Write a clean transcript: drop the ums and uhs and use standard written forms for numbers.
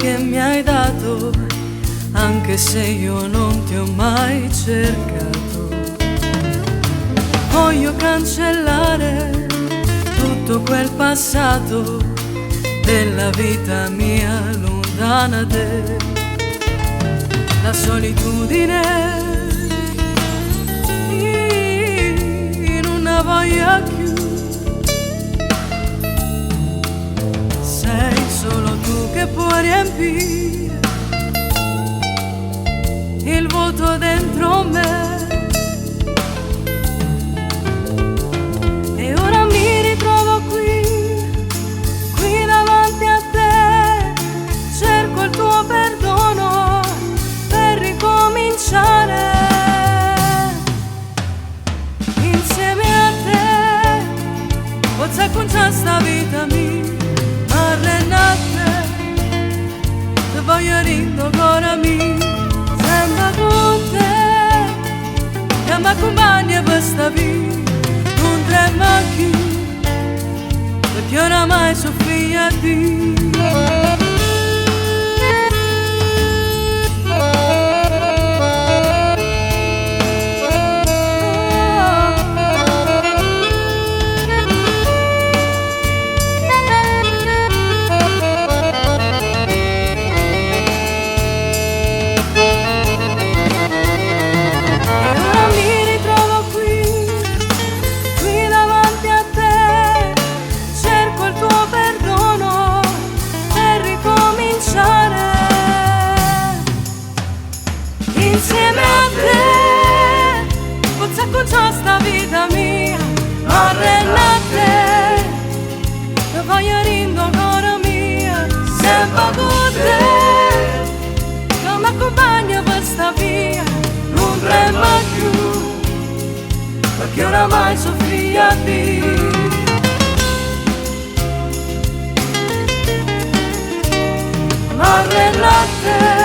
che mi hai dato, anche se io non ti ho mai cercato. Voglio cancellare tutto quel passato della vita mia lontana da te. La solitudine in una voglia più. Sei solo tu che puoi riempire il vuoto dentro me. E ora mi ritrovo qui davanti a te. Cerco il tuo perdono per ricominciare insieme a te. Posso cominciare sta vita mia, ma renate te voglio rindo ancora mia. Sembra con te che mi accompagna per sta vita, non trema più perché oramai sono figlia di Dio. Insieme a te posso cominciare sta vita mia, ma renate te voglio rindo ancora mia. Sempre con te che mi accompagna per sta via, non trema più perché oramai sono figlia di Dio. Ma renate